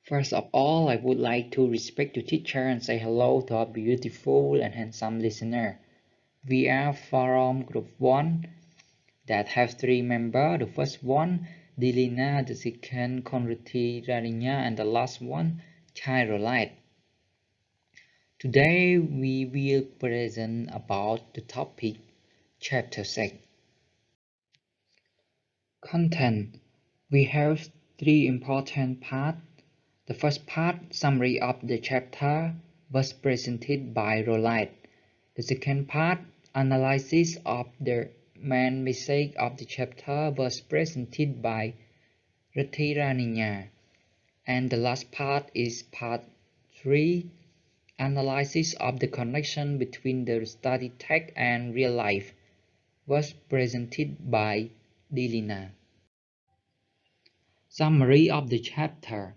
First of all, I would like to respect the teacher and say hello to our beautiful and handsome listener. We are from Group 1 that have 3 members. The first one, Lina, the second, Kun Rithyrania, and the last one, Chhay Rolet. Today we will present about the topic Chapter 6. Content. We have 3 important parts. The first part, summary of the chapter, was presented by Rolet. The second part, analysis of the main message of the chapter, was presented by Rithyrania. And the last part is part 3, analysis of the connection between the study text and real life, was presented by Lina. Summary of the chapter.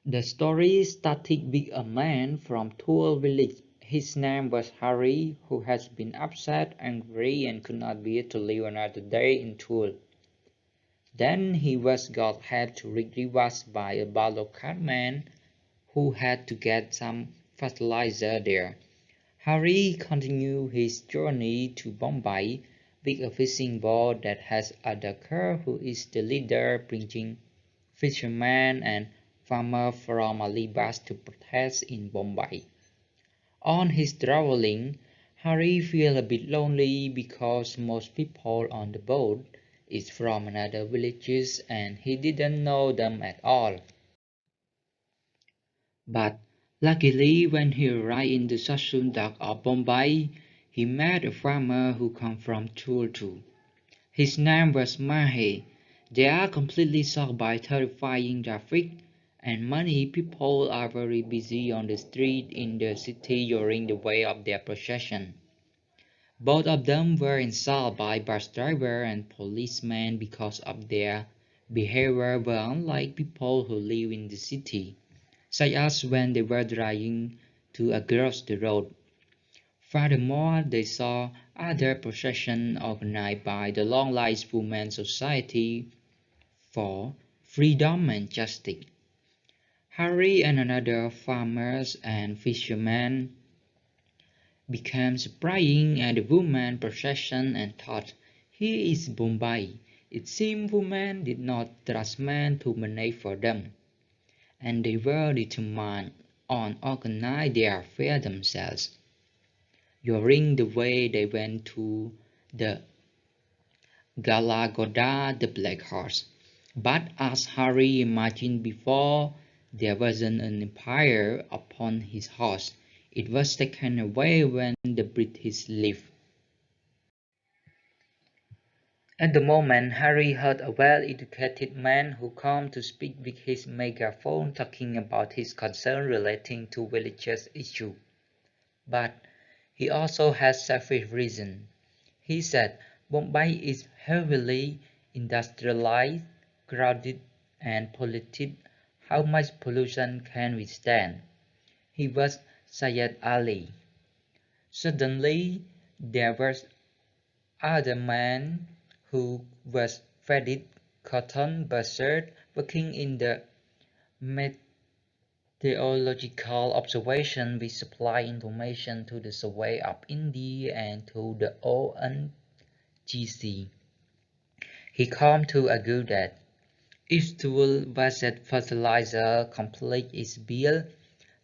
The story started with a man from Thule village. His name was Harry, who has been upset, angry, and could not bear to live another day in Thule. Then he was got help to rewatched by a balo cartman who had to get some fertilizer there. Harry continued his journey to Bombay with a fishing boat that has a doctor who is the leader, bringing fishermen and farmer from Alibas to protest in Bombay. On his traveling, Harry felt a bit lonely because most people on the boat is from another villages and he didn't know them at all. But luckily, when he arrived in the Sassundak of Bombay, he met a farmer who come from Tultu. His name was Mahe. They are completely shocked by terrifying traffic, and many people are very busy on the street in the city during the way of their procession. Both of them were insulted by bus driver and policemen because of their behavior were unlike people who live in the city, such as when they were driving to across the road. Furthermore, they saw other processions organized by the Long Lives Women's Society for Freedom and Justice. Harry and another farmers and fishermen became surprised at the women procession and thought, "Here is Bombay." It seemed women did not trust men to manage for them, and they were determined on organizing their affairs themselves. During the way they went to the Galagoda, the Black Horse. But as Harry imagined before, there wasn't an empire upon his horse. It was taken away when the British left. At the moment, Harry heard a well-educated man who came to speak with his megaphone talking about his concern relating to villagers' issues. But he also had selfish reasons. He said, Bombay is heavily industrialized, crowded, and polluted. How much pollution can we stand? He was Syed Ali. Suddenly, there was other man who was faded cotton buzzard working in the meteorological observation which supply information to the survey of India and to the ONGC. He came to agree that if dual-based fertilizer complex is built,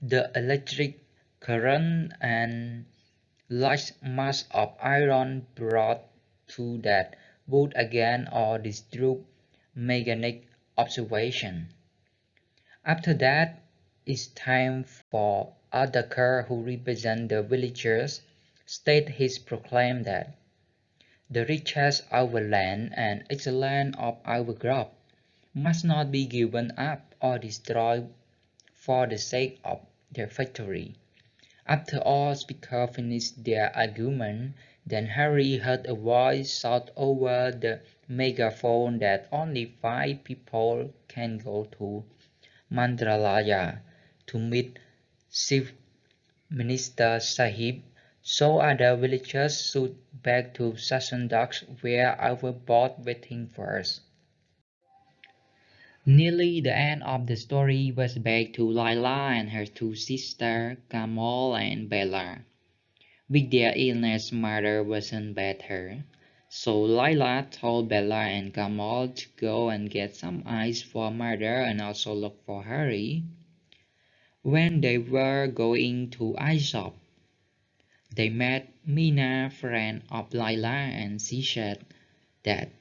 the electric current and large mass of iron brought to that would again or disrupt mechanic observation. After that, it's time for Adakar, who represents the villagers, state his proclaim that the riches of our land and excellence of our crop must not be given up or destroyed for the sake of their factory. After all speakers finished their argument, then Harry heard a voice shout over the megaphone that only 5 people can go to Mandralaya to meet Chief Minister Sahib, so other villagers should back to Sassandak where our boat waiting for us. Nearly the end of the story was back to Lila and her two sisters, Kamal and Bella. With their illness, mother wasn't better, so Lila told Bella and Kamal to go and get some ice for mother and also look for Harry. When they were going to ice shop, they met Mina, friend of Lila, and she said that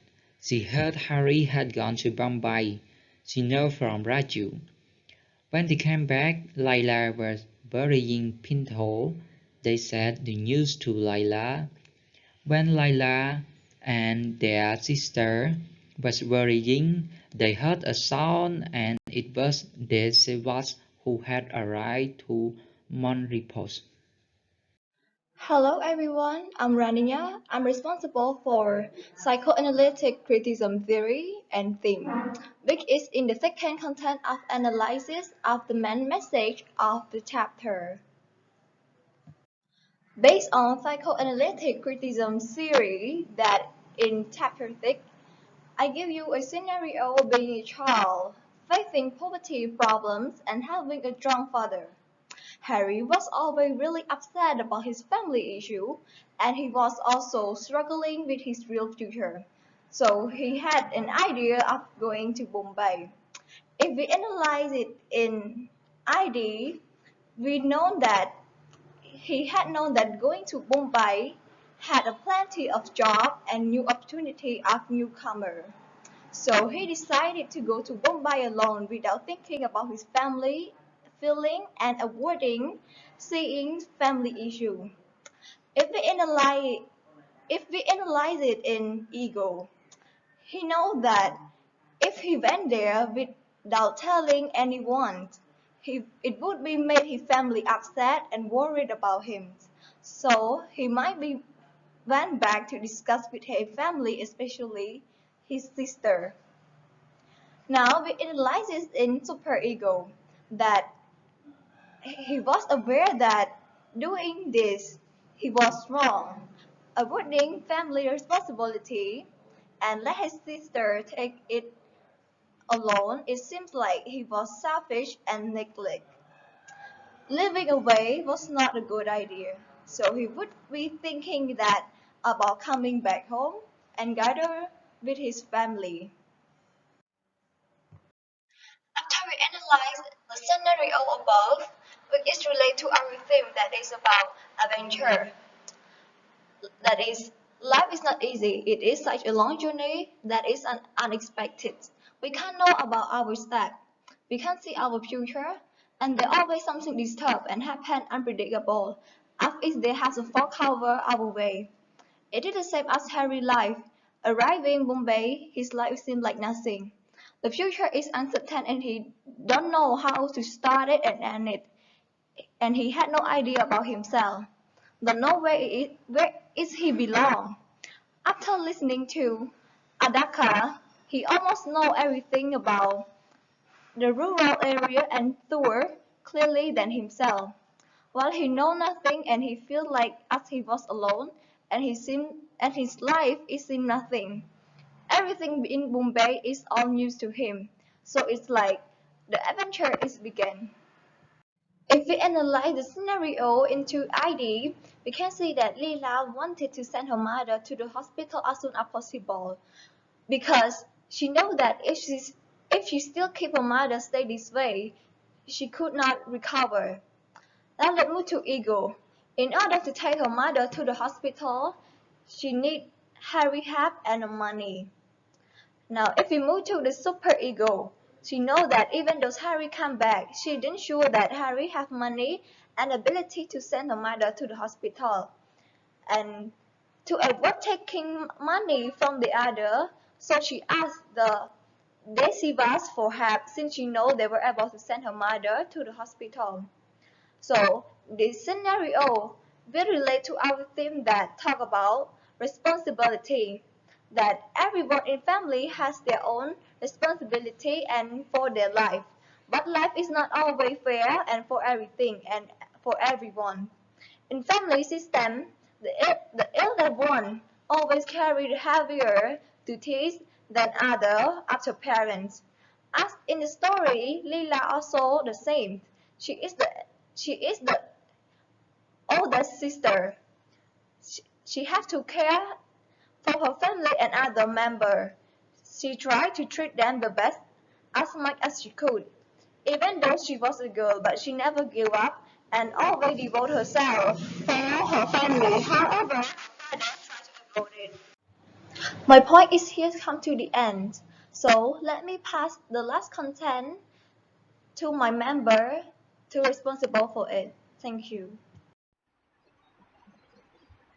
she heard Harry had gone to Bombay. She knew from Raju. When they came back, Lila was burying Pinto. They said the news to Lila. When Lila and their sister was worrying, they heard a sound and it was the Sevas who had arrived to Monrepos. Hello everyone, I'm Rania. I'm responsible for psychoanalytic criticism theory and theme, which is in the second content of analysis of the main message of the chapter. Based on psychoanalytic criticism theory that in chapter 6, I give you a scenario being a child, facing poverty problems and having a drunk father. Harry was always really upset about his family issue, and he was also struggling with his real future. So he had an idea of going to Bombay. If we analyze it in ID, we know that he had known that going to Bombay had a plenty of job and new opportunity of newcomer. So he decided to go to Bombay alone without thinking about his family, feeling, and avoiding seeing family issue. If we analyze, if we analyze it in ego, he knows that if he went there without telling anyone, it would be made his family upset and worried about him. So he might be went back to discuss with his family, especially his sister. Now we analyze it in superego that he was aware that doing this he was wrong, avoiding family responsibility and let his sister take it alone. It seems like he was selfish and neglect. Living away was not a good idea, so he would be thinking that about coming back home and gather with his family. After we analyze the scenario above, which is related to our theme that is about adventure, that is, life is not easy. It is such a long journey that is unexpected. We can't know about our step. We can't see our future, and there always something disturb and happen unpredictable, as if they have to fall cover our way. It is the same as Harry's life. Arriving in Bombay, his life seemed like nothing. The future is uncertain and he don't know how to start it and end it. And he had no idea about himself. Don't know where is he belong. After listening to Adaka, he almost know everything about the rural area and tour clearly than himself. While he know nothing and he feel like as he was alone and his life is in nothing. Everything in Bombay is all news to him. So it's like the adventure is began. If we analyze the scenario into ID, we can see that Leela wanted to send her mother to the hospital as soon as possible because she knows that if she still keep her mother stay this way, she could not recover. That led me to ego. In order to take her mother to the hospital, she need Harry help and money. Now, if we move to the superego, she knows that even though Harry come back, she didn't sure that Harry have money and ability to send her mother to the hospital. And to avoid taking money from the other, so she asked the Decivas for help since she know they were able to send her mother to the hospital. So this scenario will relate to our theme that talk about responsibility. That everyone in family has their own responsibility and for their life. But life is not always fair and for everything and for everyone. In family system, the elder one always carry the heavier duties than other after parents. As in the story, Lila also the same. She is the oldest sister. She has to care for her family and other members. She tried to treat them the best as much as she could. Even though she was a girl, but she never gave up and always devoted herself for her family. However, her father tried to avoid it. My point is here come to the end. So let me pass the last content to my member to responsible for it. Thank you.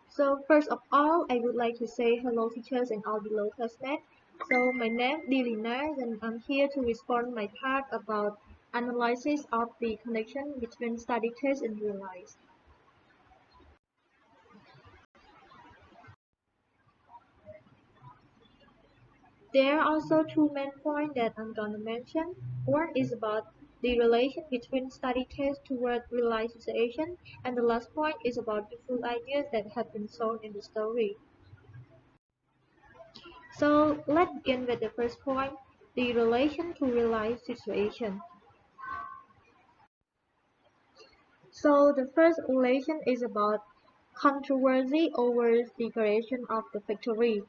So first of all, I would like to say hello teachers and all below classmates. So my name is Lina and I'm here to respond my part about analysis of the connection between study test and real life. There are also two main points that I'm gonna mention. One is about the relation between study test toward real life situation, and the last point is about the full ideas that have been shown in the story. So let's begin with the first point, the relation to real life situation. So the first relation is about controversy over the creation of the factory.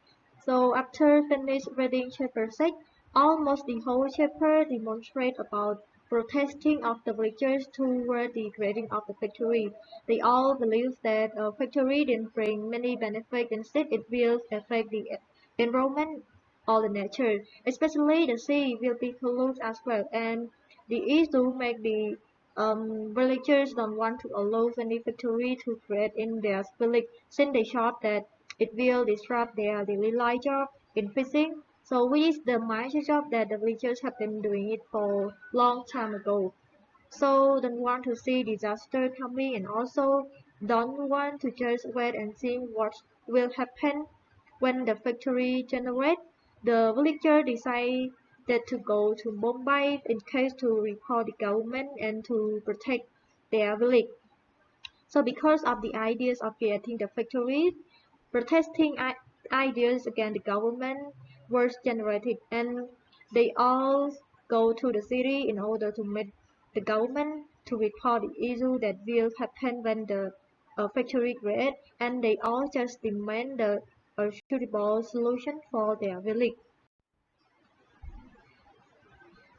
So after finished reading chapter 6, almost the whole chapter demonstrates about protesting of the villagers toward the creating of the factory. They all believe that a factory didn't bring many benefits, instead it will affect the environment or the nature. Especially the sea will be polluted as well, and the issue make the villagers don't want to allow any factory to create in their village since they thought that it will disrupt their daily life job in fishing. So which is the major job that the villagers have been doing it for long time ago. So don't want to see disaster coming and also don't want to just wait and see what will happen when the factory generates. The villager decided to go to Mumbai in case to report the government and to protect their village. So because of the ideas of creating the factories, protesting ideas against the government was generated, and they all go to the city in order to meet the government to report the issue that will happen when the factory create, and they all just demand a suitable solution for their village.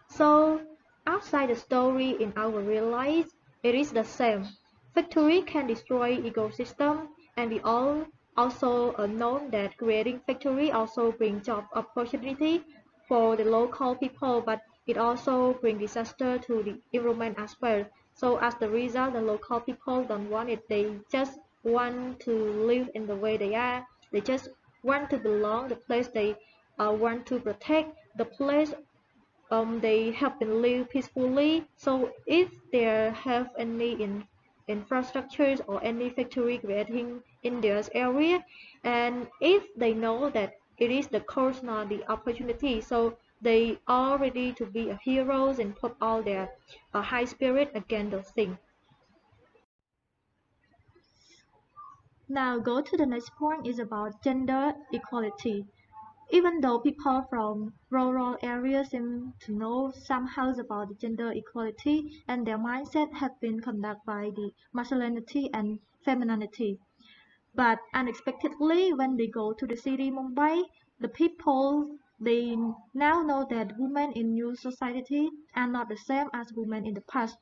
So outside the story in our real life, it is the same. Factory can destroy ecosystem, and we all also know that creating factory also brings job opportunity for the local people, but it also brings disaster to the environment as well. So as the result, the local people don't want it. They just want to live in the way they are. They just want to belong the place they want to protect the place they have been live peacefully. So if there have any infrastructures or any factory creating in their area, and if they know that it is the course not the opportunity, so they are ready to be a heroes and put all their high spirit against those things. Now go to the next point is about gender equality. Even though people from rural areas seem to know somehow about the gender equality and their mindset have been conducted by the masculinity and femininity. But unexpectedly, when they go to the city Mumbai, the people they now know that women in new society are not the same as women in the past.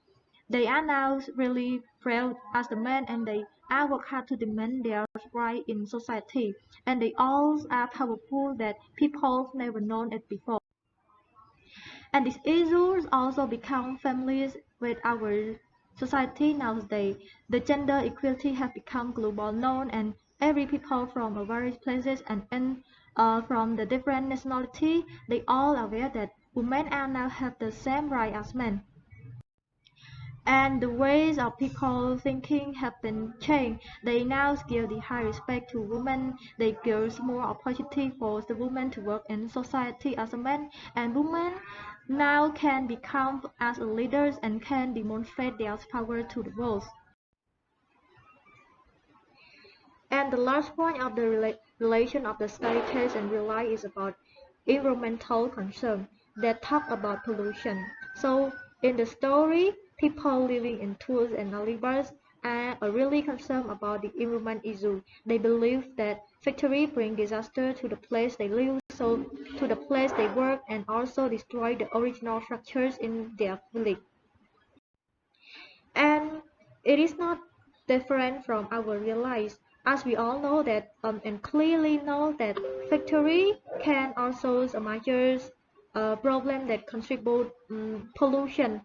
They are now really proud as the men and they are work hard to demand their right in society. And they all are powerful that people never known it before. And these issues also become families with our society nowadays. The gender equality has become global known and every people from various places and from the different nationality, they all aware that women are now have the same right as men. And the ways of people thinking have been changed. They now give the high respect to women. They give more opportunity for the women to work in society as a man. And women now can become as leaders and can demonstrate their power to the world. And the last point of the relation of the study test and real life is about environmental concern. that talk about pollution. So in the story, people living in tours and alibars are really concerned about the environment issue. They believe that factories bring disaster to the place they live, so to the place they work, and also destroy the original structures in their village. And it is not different from our real lives, as we all know that and clearly know that factory can also a major problem that contribute pollution,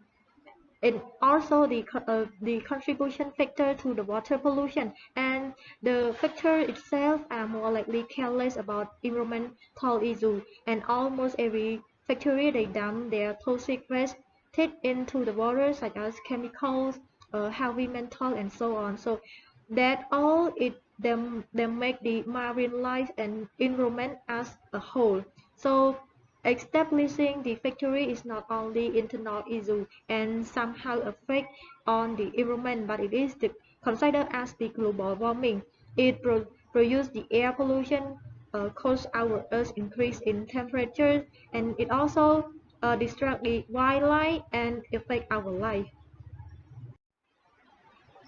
and also the contribution factor to the water pollution, and the factor itself are more likely careless about environmental issue, and almost every factory they dump their toxic waste into the water such as chemicals, heavy metal and so on. So that all it them make the marine life and environment as a whole. So establishing the factory is not only internal issue and somehow affect on the environment, but it is considered as the global warming. It produces the air pollution, cause our Earth's increase in temperature, and it also distract the wildlife and affect our life.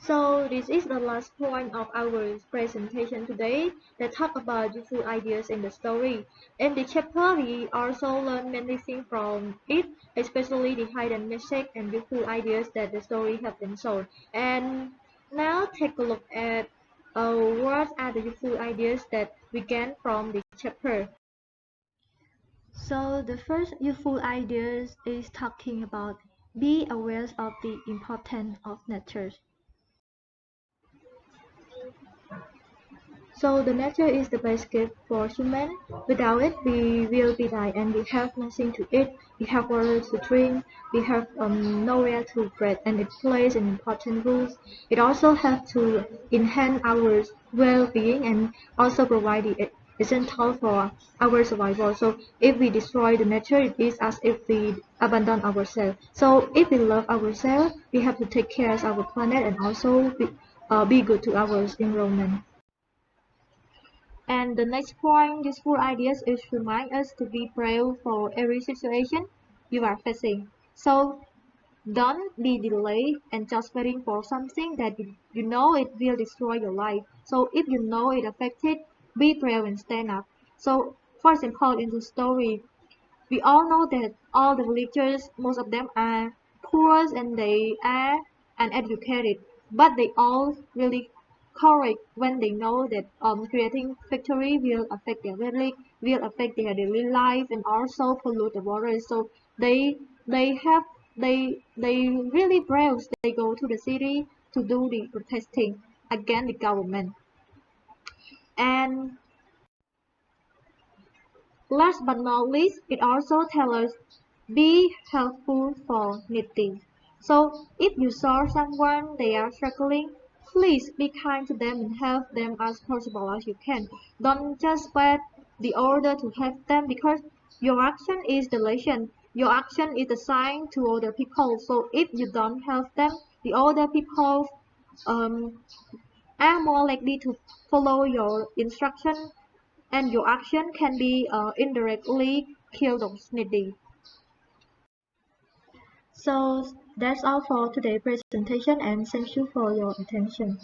So this is the last point of our presentation today that talk about useful ideas in the story. In the chapter, we also learn many things from it, especially the hidden message and useful ideas that the story have been shown. And now take a look at what are the useful ideas that we gain from the chapter. So the first useful ideas is talking about be aware of the importance of nature. So the nature is the best gift for human. Without it, we will be die, and we have nothing to eat. We have water to drink. We have nowhere to breathe, and it plays an important role. It also helps to enhance our well-being and also provide the essential for our survival. So if we destroy the nature, it is as if we abandon ourselves. So if we love ourselves, we have to take care of our planet and also be good to our environment. And the next point, useful ideas, is remind us to be brave for every situation you are facing. So don't be delayed and just waiting for something that you know it will destroy your life. So if you know it affected, be brave and stand up. So for example, in the story, we all know that all the villagers, most of them are poor and they are uneducated, but they all really courage when they know that creating factory will affect their village, will affect their daily life, and also pollute the water. So they they have they really brave. They go to the city to do the protesting against the government. And last but not least, it also tells us be helpful for needy. So if you saw someone they are struggling, please be kind to them and help them as possible as you can. Don't just wait the order to help them, because your action is the lesson. Your action is the sign to other people. So if you don't help them, the other people um, are more likely to follow your instruction, and your action can be indirectly kill those needy. So that's all for today's presentation, and thank you for your attention.